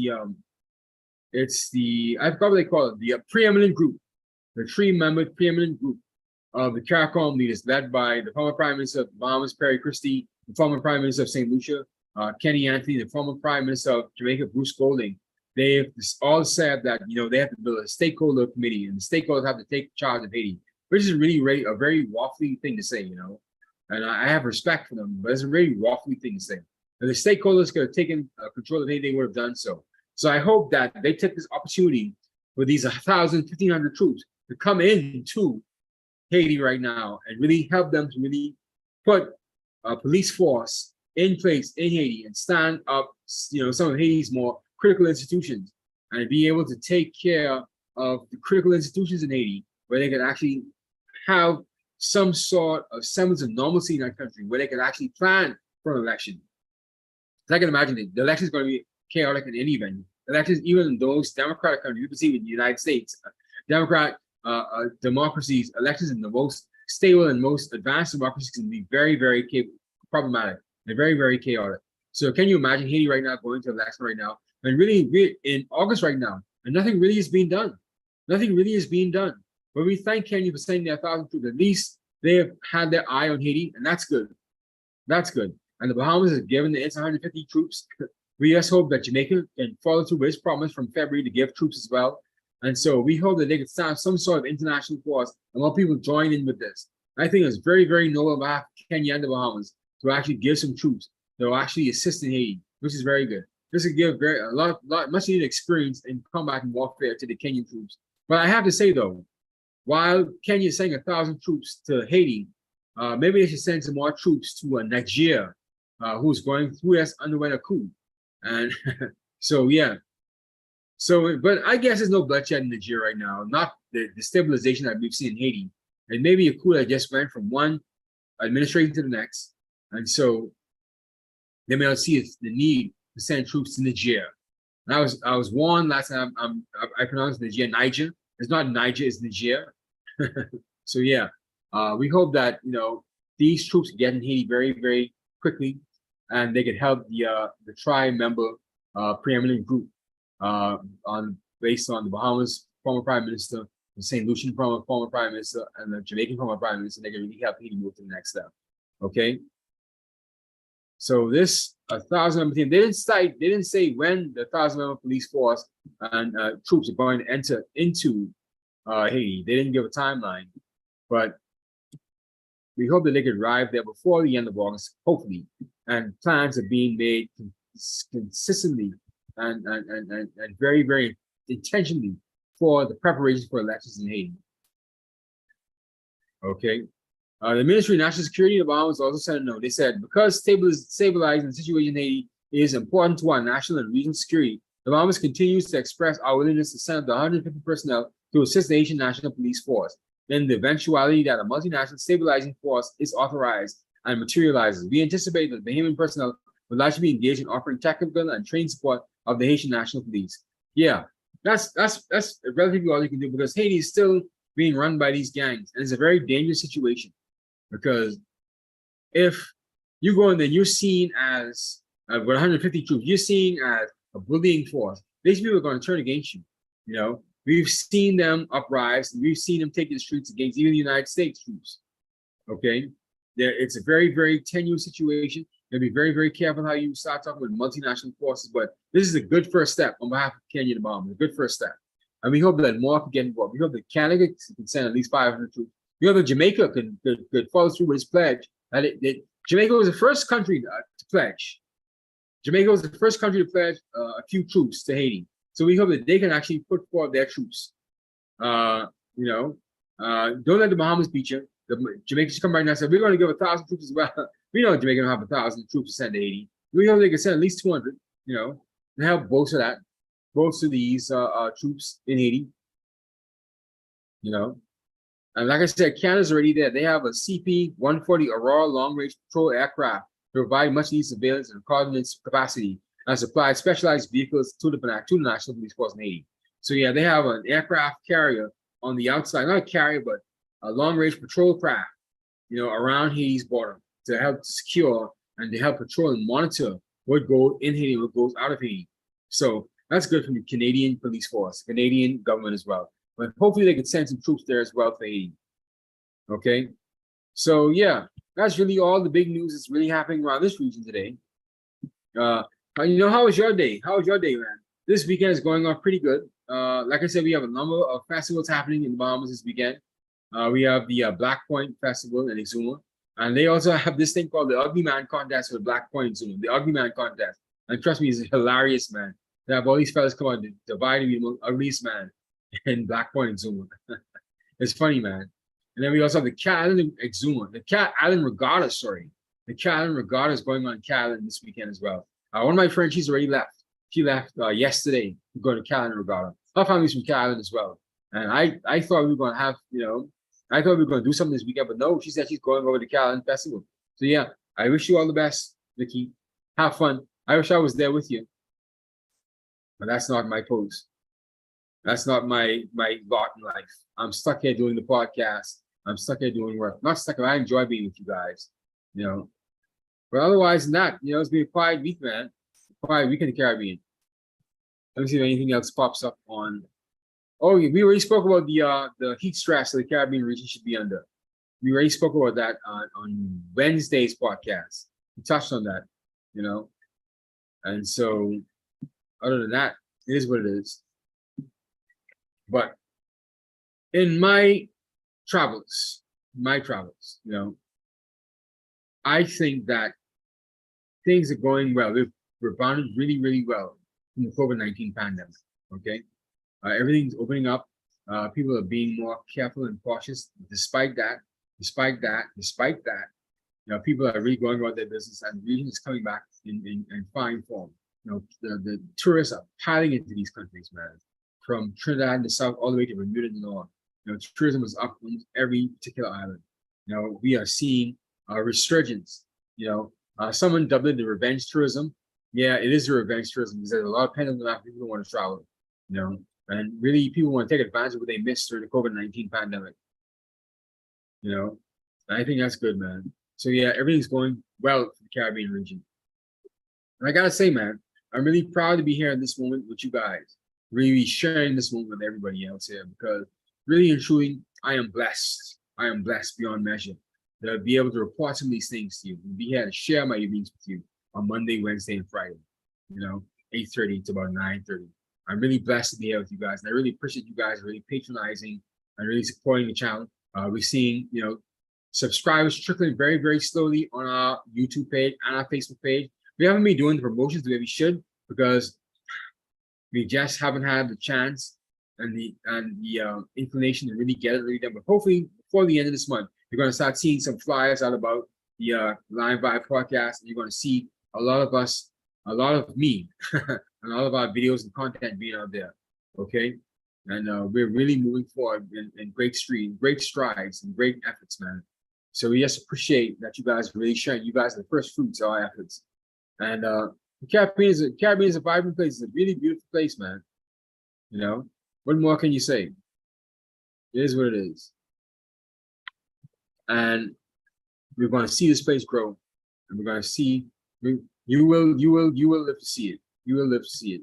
Speaker 2: the, I forgot what they call it, the preeminent group, the three-membered preeminent group of the CARICOM leaders, led by the former Prime Minister of Bahamas, Perry Christie, the former Prime Minister of St. Lucia, Kenny Anthony, the former Prime Minister of Jamaica, Bruce Golding. They've all said that, you know, they have to build a stakeholder committee, and the stakeholders have to take charge of Haiti, which is really a very waffly thing to say, you know, and I have respect for them, but it's a really waffly thing to say. If the stakeholders could have taken control of Haiti, they would have done so. So I hope that they take this opportunity for these 1,000, 1,500 troops to come into Haiti right now and really help them to really put a police force in place in Haiti and stand up, some of Haiti's more critical institutions and be able to take care of the critical institutions in Haiti where they can actually have some sort of semblance of normalcy in that country, where they can actually plan for an election. I can imagine the election is going to be chaotic in any event. Elections, even in those democratic countries, you can see in the United States, democratic democracies, elections in the most stable and most advanced democracies can be very, very problematic and very, very chaotic. So can you imagine Haiti right now going to election right now and really in August right now, and nothing really is being done. Nothing really is being done. But we thank Kenya for sending their 1,000 troops. At least they have had their eye on Haiti, and that's good. That's good. And the Bahamas has given its 150 troops. We just hope that Jamaica can follow through with its promise from February to give troops as well. And so we hope that they can start some sort of international force and more people join in with this. I think it's very, very noble of Kenya and the Bahamas to actually give some troops that will actually assist in Haiti, which is very good. This will give much needed experience in combat and warfare to the Kenyan troops. But I have to say though, while Kenya is sending 1,000 troops to Haiti, maybe they should send some more troops to Nigeria, who's going through this underwent a coup. And so, yeah. So, but I guess there's no bloodshed in Nigeria right now, not the stabilization that we've seen in Haiti. And maybe a coup that just went from one administration to the next. And so they may not see the need to send troops to Nigeria. And I was warned last time, I pronounced Niger. It's not Niger, it's Niger. So yeah, we hope that, these troops get in Haiti very, very quickly, and they could help the tri-member preeminent group based on the Bahamas former Prime Minister, the St. Lucian former Prime Minister, and the Jamaican former Prime Minister. They can really help Haiti move to the next step. Okay. So this 1,000-member team, they didn't say when the 1,000-member police force and troops are going to enter into Haiti. They didn't give a timeline, but we hope that they could arrive there before the end of August, hopefully. And plans are being made consistently and very, very intentionally for the preparation for elections in Haiti. Okay. The Ministry of National Security of the Bahamas also said a note. They said, because stabilizing the situation in Haiti is important to our national and regional security, the Bahamas continues to express our willingness to send up to 150 personnel to assist the Haitian National Police Force. Then the eventuality that a multinational stabilizing force is authorized and materializes. We anticipate that the Bahamian personnel will likely be engaged in offering technical and training support of the Haitian National Police. Yeah, that's relatively all you can do, because Haiti is still being run by these gangs, and it's a very dangerous situation. Because if you go in there, you're seen as, with 150 troops, you're seen as a bullying force. These people are going to turn against you. We've seen them uprise, and we've seen them take the streets against even the United States troops. Okay, it's a very, very tenuous situation. You be very, very careful how you start talking with multinational forces. But this is a good first step on behalf of Kenya and the Bahamas. A good first step, and we hope that more can get involved. We hope that Canada can send at least 500 troops. We hope that Jamaica could follow through with its pledge. Jamaica was the first country to pledge. Jamaica was the first country to pledge a few troops to Haiti. So we hope that they can actually put forward their troops. Don't let the Bahamas beat you. The Jamaicans come right now and say, we're going to give 1,000 troops as well. We know Jamaica don't have 1,000 troops to send to Haiti. We hope they can send at least 200, to help bolster these troops in Haiti. And like I said, Canada's already there. They have a CP-140 Aurora long-range patrol aircraft to provide much-needed surveillance and coordinates capacity and supply specialized vehicles to the National Police Force in Haiti. So yeah, they have an aircraft carrier on the outside, not a carrier, but a long-range patrol craft, around Haiti's border to help secure and to help patrol and monitor what goes in Haiti and what goes out of Haiti. So that's good from the Canadian police force, Canadian government as well. But hopefully they could send some troops there as well for Haiti. Okay, so yeah, that's really all the big news that's really happening around this region today. How was your day? How was your day, man? This weekend is going off pretty good. Like I said, we have a number of festivals happening in the Bahamas this weekend. We have the Black Point Festival in Exuma, and they also have this thing called the Ugly Man Contest with Black Point Exuma. The Ugly Man Contest, and trust me, it's hilarious, man. They have all these fellas come on to vie to be the most ugliest man in Black Point Exuma. It's funny, man. And then we also have the Cat Island Exuma, the Cat Island Regatta, sorry. the Carolyn Regatta is going on in Carolyn this weekend as well. One of my friends, she's already left. She left yesterday to go to Carolyn Regatta. Her family's from Carolyn as well. And I thought we were going to have, I thought we were going to do something this weekend, but no, she said she's going over to Carolyn Festival. So yeah, I wish you all the best, Vicky. Have fun. I wish I was there with you. But that's not my pose. That's not my lot in life. I'm stuck here doing the podcast. I'm stuck here doing work. Not stuck here. I enjoy being with you guys, But otherwise than that, it's been a quiet week, man. Quiet week in the Caribbean. Let me see if anything else pops up on. Oh, we already spoke about the heat stress that the Caribbean region should be under. We already spoke about that on Wednesday's podcast. We touched on that, And so, other than that, it is what it is. But in my travels, I think that things are going well. We've rebounded really, really well from the COVID-19 pandemic. Okay, everything's opening up. People are being more careful and cautious. Despite that, people are really going about their business, and the region is coming back in fine form. The tourists are piling into these countries, man. From Trinidad in the south all the way to Bermuda in the north. Tourism is up on every particular island. We are seeing a resurgence. Someone dubbed it the revenge tourism. Yeah, it is a revenge tourism because there's a lot of pent-up demand. People don't want to travel. And really people want to take advantage of what they missed during the COVID-19 pandemic. And I think that's good, man. So yeah, everything's going well for the Caribbean region. And I gotta say, man, I'm really proud to be here in this moment with you guys. Really sharing this moment with everybody else here, because really and truly, I am blessed. I am blessed beyond measure to be able to report some of these things to you and be here to share my evenings with you on Monday, Wednesday, and Friday. 8:30 to about 9:30. I'm really blessed to be here with you guys, and I really appreciate you guys really patronizing and really supporting the channel. We're seeing, subscribers trickling very, very slowly on our YouTube page and our Facebook page. We haven't been doing the promotions the way we should because we just haven't had the chance and the inclination to really get it really done. But hopefully, before the end of this month, you're going to start seeing some flyers out about the LimeVibe podcast, and you're going to see a lot of us, a lot of me, and all of our videos and content being out there. Okay, and we're really moving forward in great strides, and great efforts, man. So we just appreciate that you guys are really sharing. You guys are the first fruits of our efforts, and the Caribbean is a vibrant place. It's a really beautiful place, man. What more can you say? It is what it is. And we're going to see this place grow, and we're going to see. You will live to see it. You will live to see it.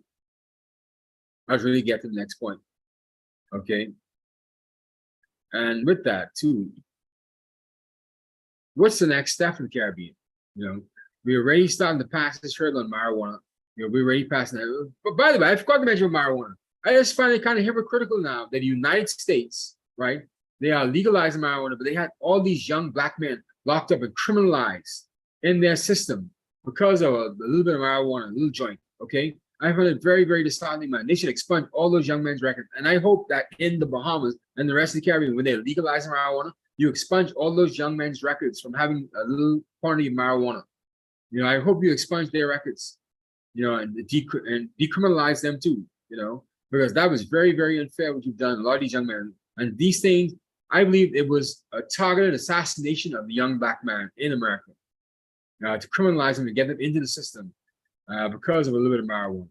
Speaker 2: Let's really get to the next point. Okay. And with that too, what's the next step for the Caribbean? We're already starting to pass this hurdle on marijuana. We're already passing that. But by the way, I forgot to mention marijuana. I just find it kind of hypocritical now that the United States, right, they are legalizing marijuana, but they had all these young black men locked up and criminalized in their system because of a little bit of marijuana, a little joint. Okay, I find it very, very disheartening, man. They should expunge all those young men's records, and I hope that in the Bahamas and the rest of the Caribbean, when they legalize marijuana, you expunge all those young men's records from having a little quantity of marijuana. I hope you expunge their records, and decriminalize them too, because that was very, very unfair what you've done. A lot of these young men, and these things, I believe it was a targeted assassination of the young black man in America, to criminalize them, to get them into the system because of a little bit of marijuana.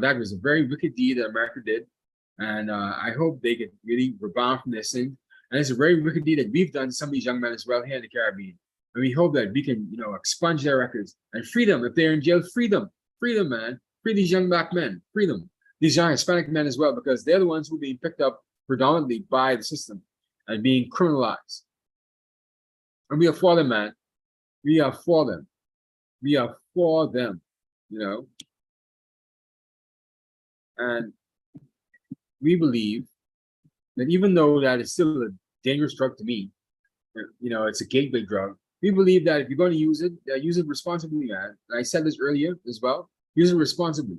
Speaker 2: That was a very wicked deed that America did, and I hope they could really rebound from this thing. And it's a very wicked deed that we've done to some of these young men as well here in the Caribbean. And we hope that we can, expunge their records and free them. If they're in jail, free them, man. Free these young black men, free them. These young Hispanic men as well, because they're the ones who are being picked up predominantly by the system and being criminalized. And we are for them, man. We are for them. We are for them, And we believe that even though that is still a dangerous drug to me, it's a gateway drug. We believe that if you're going to use it responsibly, man. And I said this earlier as well. Use it responsibly.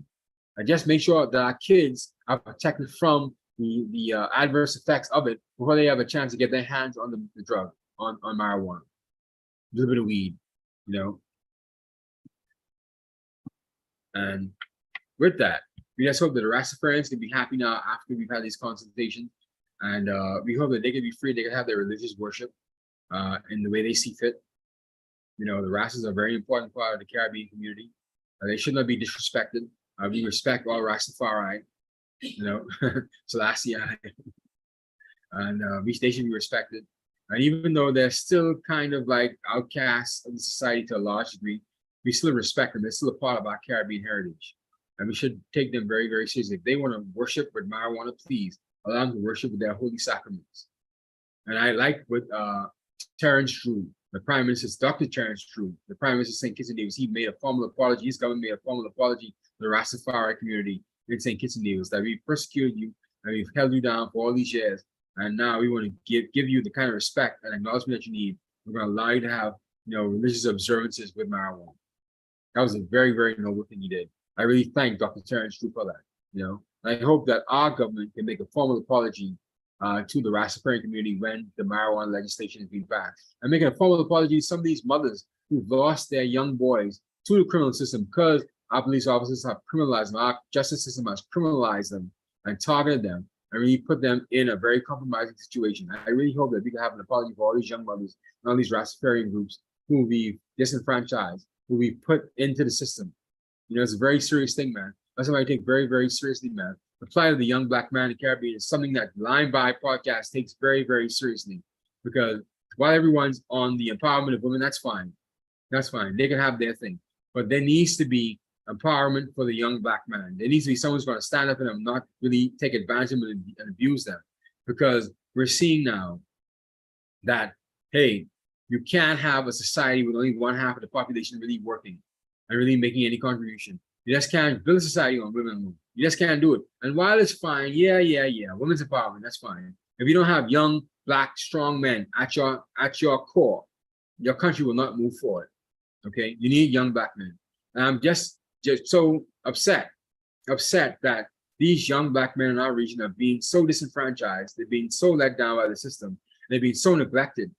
Speaker 2: And just make sure that our kids are protected from the adverse effects of it before they have a chance to get their hands on the drug, on marijuana, a little bit of weed. you know. And with that, we just hope that the Rastafarians can be happy now after we've had these consultations. And we hope that they can be free, they can have their religious worship in the way they see fit. You know, the Rastas are a very important part of the Caribbean community. They should not be disrespected. We respect all Rastafari, you know, Selassie, and they should be respected. And even though they're still kind of like outcasts of the society to a large degree, we still respect them. They're still a part of our Caribbean heritage. And we should take them very, very seriously. If they want to worship with marijuana, please allow them to worship with their holy sacraments. And I like what Terence Drew, the Prime Minister, Dr. Terence Drew, the Prime Minister of St. Kitts and Nevis, he made a formal apology. His government made a formal apology to the Rastafari community in St. Kitts and Nevis that we persecuted you and we've held you down for all these years. And now we want to give you the kind of respect and acknowledgement that you need. We're going to allow you to have, you know, religious observances with marijuana. That was a very, very noble thing he did. I really thank Dr. Terence Drew for that. You know, and I hope that our government can make a formal apology to the Rastafarian community when the marijuana legislation is being passed, and making a formal apology to some of these mothers who've lost their young boys to the criminal system because our police officers have criminalized them, our justice system has criminalized them and targeted them and really put them in a very compromising situation. I really hope that we can have an apology for all these young mothers and all these Rastafarian groups who we've disenfranchised, who we've put into the system. You know, it's a very serious thing, man. That's something I take very, very seriously, man. The plight of the young black man in the Caribbean is something that LimeVibe podcast takes very, very seriously. Because while everyone's on the empowerment of women, that's fine. That's fine. They can have their thing. But there needs to be empowerment for the young black man. There needs to be someone who's going to stand up and them, not really take advantage of them and abuse them. Because we're seeing now that, hey, you can't have a society with only one half of the population really working and really making any contribution. You just can't build a society on women. You just can't do it. And while it's fine, yeah, women's empowerment, that's fine. If you don't have young, black, strong men at your core, your country will not move forward. Okay, you need young black men. And I'm just so upset that these young black men in our region are being so disenfranchised. They're being so let down by the system. They're being so neglected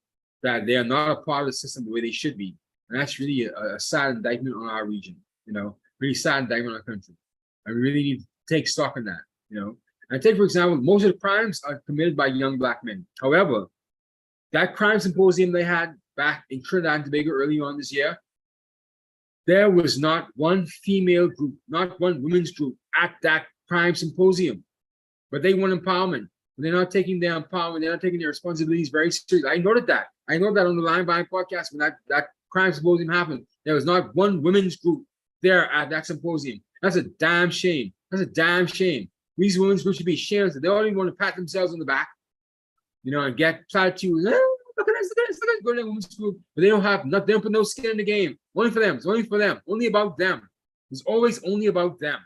Speaker 2: that they are not a part of the system the way they should be. And that's really a sad indictment on our region, you know, really sad indictment on our country. And we really need to take stock in that, you know. And take, for example, most of the crimes are committed by young black men. However, that crime symposium they had back in Trinidad and Tobago early on this year, there was not one female group, not one women's group at that crime symposium. But they want empowerment. They're not taking their empowerment, they're not taking their responsibilities very seriously. I noted that. I know that on the LimeVibe podcast when that crime symposium happened. There was not one women's group there at that symposium. That's a damn shame. That's a damn shame. These women's groups should be ashamed. They don't even want to pat themselves on the back, you know, and get platitudes. Look at this, go to that women's group. But they don't have nothing, they don't put no skin in the game. Only for them. It's only for them. Only about them. It's always only about them.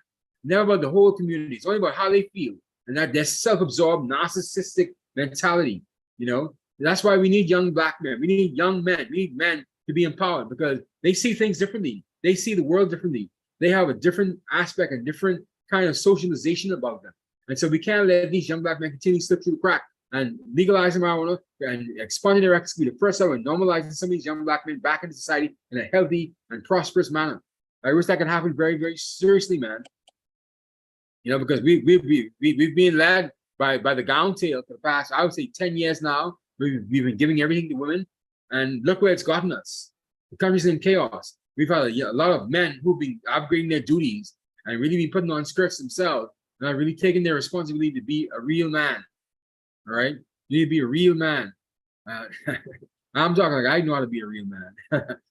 Speaker 2: Never about the whole community. It's only about how they feel. And that their self-absorbed, narcissistic mentality, you know. That's why we need young black men. We need young men. We need men to be empowered because they see things differently. They see the world differently. They have a different aspect, a different kind of socialization about them. And so we can't let these young black men continue to slip through the crack and legalizing marijuana and expunging their records. Be the first time and normalizing some of these young black men back into society in a healthy and prosperous manner. I wish that could happen very, very seriously, man. You know, because we've been led by the gown tail for the past, I would say 10 years now. We've been giving everything to women, and look where it's gotten us. The country's in chaos. We've had a lot of men who've been upgrading their duties and really been putting on skirts themselves and are really taking their responsibility to be a real man. All right, you need to be a real man. I'm talking like I know how to be a real man.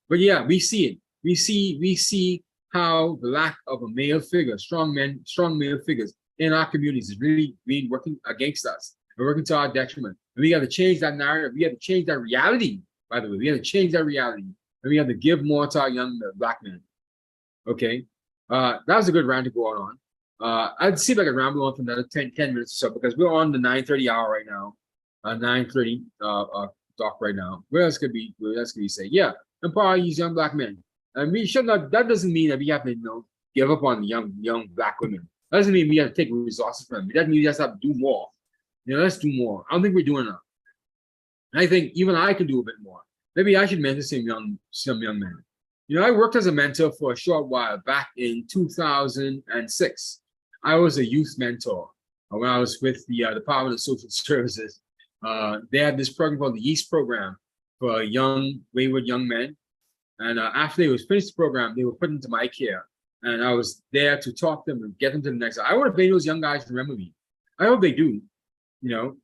Speaker 2: But yeah, we see it. We see how the lack of a male figure, strong male figures in our communities is really being working against us. We're working to our detriment. And we got to change that narrative. We have to change that reality, by the way. We have to change that reality. And we have to give more to our young black men. Okay. That was a good rant to go on. I'd see if I could ramble on for another 10 minutes or so because we're on the 9:30 hour right now. 9:30 talk right now. What else could we say? Yeah, empower these young black men. And we should not, that doesn't mean that we have to, you know, give up on young black women. That doesn't mean we have to take resources from them. It doesn't mean we just have to do more. You know, let's do more. I don't think we're doing enough. And I think even I can do a bit more. Maybe I should mentor some young men. You know, I worked as a mentor for a short while back in 2006. I was a youth mentor when I was with the Department of Social Services. They had this program called the Yeast Program for young, wayward young men. And after they was finished the program, they were put into my care. And I was there to talk to them and get them to the next. I want to make those young guys remember me. I hope they do. You know,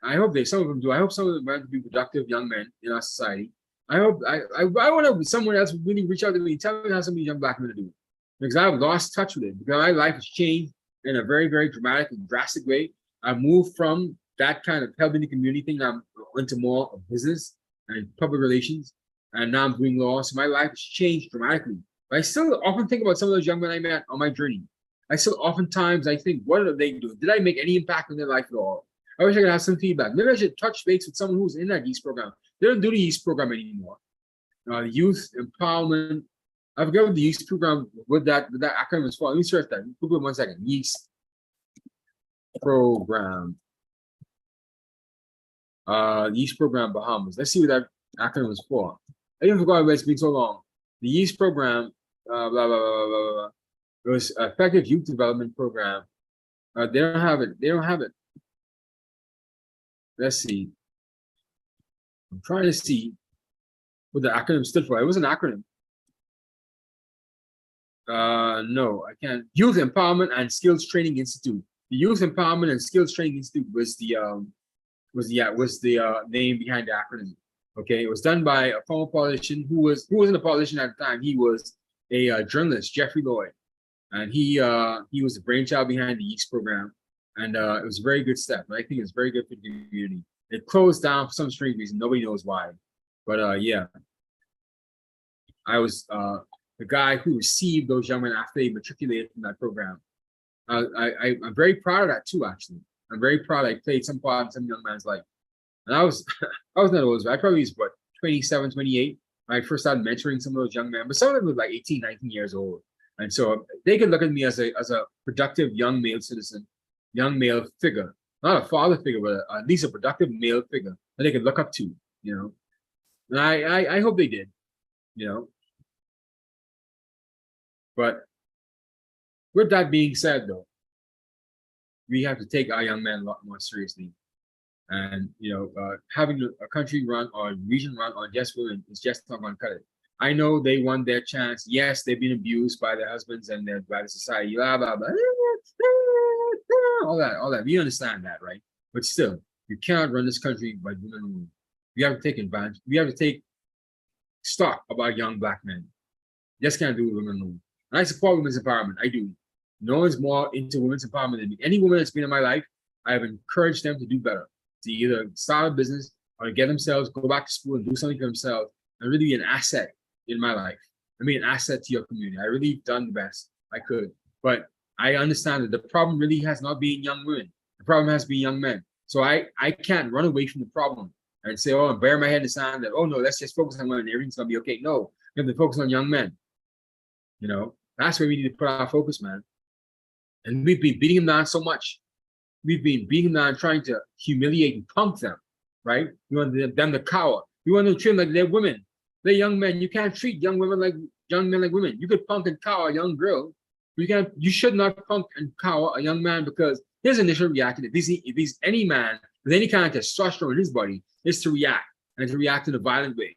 Speaker 2: I hope some of them do. I hope some of them learn to be productive young men in our society. I hope I want to someone else really reach out to me and tell me how some of these young black men are doing. Because I've lost touch with it. Because my life has changed in a very, very dramatic and drastic way. I moved from that kind of helping the community thing. I'm into more of business and public relations. And now I'm doing law. So my life has changed dramatically. But I still often think about some of those young men I met on my journey. I still oftentimes I think, what are they doing? Did I make any impact on their life at all? I wish I could have some feedback. Maybe I should touch base with someone who's in that yeast program. They don't do the yeast program anymore. Youth empowerment. I forget what the yeast program, what that acronym is for. Let me search that. Google it 1 second. Yeast program. Yeast program Bahamas. Let's see what that acronym is for. I even forgot why it's been so long. The yeast program, blah, blah, blah, blah, blah, blah. It was effective youth development program. They don't have it. They don't have it. Let's see. I'm trying to see what the acronym stood for. It was an acronym. No, I can't. Youth Empowerment and Skills Training Institute. The Youth Empowerment and Skills Training Institute was the name behind the acronym. Okay, it was done by a former politician who wasn't a politician at the time. He was a journalist, Jeffrey Lloyd, and he was the brainchild behind the yeast program, and it was a very good step. I think it's very good for the community. It closed down for some strange reason. Nobody knows why, but yeah, I was the guy who received those young men after they matriculated from that program. I'm very proud of that too. Actually, I'm very proud. I played some part in some young man's life. And I was not old. I probably was, what, 27, 28 when I first started mentoring some of those young men. But some of them were like 18, 19 years old. And so they could look at me as a productive young male citizen, young male figure. Not a father figure, but at least a productive male figure that they could look up to, you know. And I hope they did, you know. But with that being said, though, we have to take our young men a lot more seriously. And, you know, having a country run or a region run on just women is just not going to cut it. I know they won their chance. Yes, they've been abused by their husbands and by the society, blah, blah, blah, all that. We understand that, right? But still, you cannot run this country by women alone. We have to take advantage. We have to take stock about young black men. Just can't do it with women alone. And I support women's empowerment. I do. No one's more into women's empowerment than me. Any woman that's been in my life, I have encouraged them to do better, to either start a business or to get themselves, go back to school and do something for themselves and really be an asset in my life. I mean, an asset to your community. I really done the best I could. But I understand that the problem really has not been young women. The problem has been young men. So I can't run away from the problem and say, oh, and bury my head in the sand that, oh, no, let's just focus on women. Everything's going to be okay. No, we have to focus on young men. You know, that's where we need to put our focus, man. And we've been beating them down so much. We've been beating them down, trying to humiliate and punk them, right? We want them to cower. We want them to treat them like they're women. They're young men. You can't treat young men like women. You could punk and cower a young girl. You should not punk and cower a young man, because his initial reaction, if he's any man with any kind of testosterone in his body, is to react, and to react in a violent way.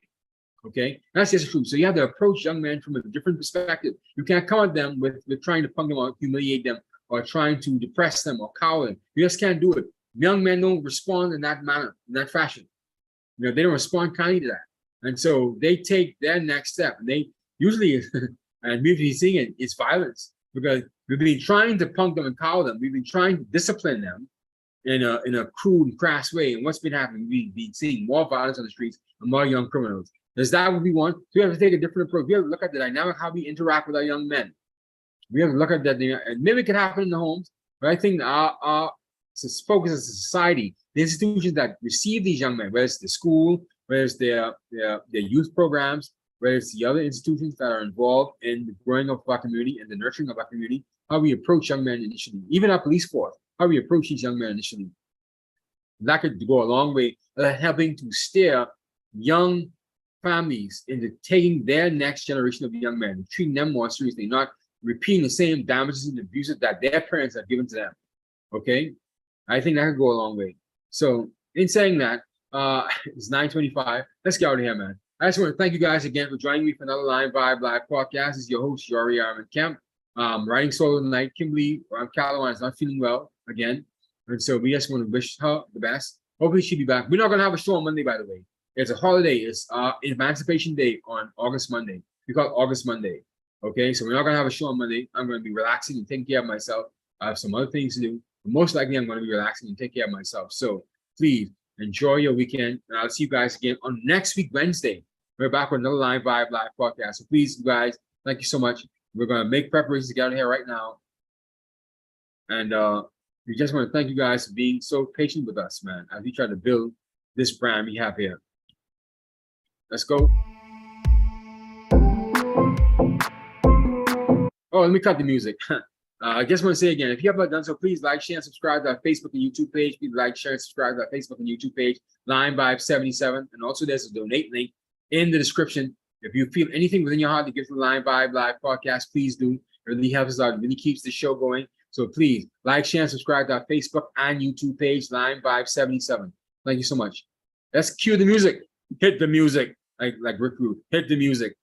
Speaker 2: Okay, that's just true. So you have to approach young men from a different perspective. You can't come at them with trying to punk them or humiliate them or trying to depress them or cower them. You just can't do it. Young men don't respond in that manner, in that fashion. You know, they don't respond kindly to that. And so they take their next step. And they usually, and we've been seeing it, it's violence, because we've been trying to punk them and cower them. We've been trying to discipline them in a crude and crass way. And what's been happening? We've been seeing more violence on the streets and more young criminals. Is that what we want? So we have to take a different approach. We have to look at the dynamic, how we interact with our young men. We have to look at that, and maybe it could happen in the homes, but I think our focus as a society, the institutions that receive these young men, whether it's the school, whether it's their youth programs, whether it's the other institutions that are involved in the growing of our community and the nurturing of our community, how we approach young men initially, even our police force, how we approach these young men initially. That could go a long way helping to steer young families into taking their next generation of young men, treating them more seriously, not repeating the same damages and abuses that their parents have given to them. Okay, I think that could go a long way. So, in saying that, it's 9:25. Let's get out of here, man. I just want to thank you guys again for joining me for another LimeVibe Live podcast. This is your host, Yori Armin Kemp. Writing solo tonight. Kimberly Callawan is not feeling well again. And so we just want to wish her the best. Hopefully she'll be back. We're not going to have a show on Monday, by the way. It's a holiday. It's Emancipation Day on August Monday. We call it August Monday. Okay, so we're not going to have a show on Monday. I'm going to be relaxing and taking care of myself. I have some other things to do. But most likely, I'm going to be relaxing and take care of myself. So please enjoy your weekend. And I'll see you guys again on next week, Wednesday. We're back with another LimeVibe Live podcast. So please, you guys, thank you so much. We're going to make preparations to get out of here right now. And we just want to thank you guys for being so patient with us, man, as we try to build this brand we have here. Let's go. Oh, let me cut the music. I just want to say again, if you have not done so, please like, share, and subscribe to our Facebook and YouTube page. Please like, share, and subscribe to our Facebook and YouTube page, LimeVibe77. And also there's a donate link in the description. If you feel anything within your heart to give to the LimeVibe Live podcast, please do. It really helps us out. It really keeps the show going. So please like, share, and subscribe to our Facebook and YouTube page, LimeVibe77. Thank you so much. Let's cue the music. Hit the music. Like Rick Rude. Hit the music.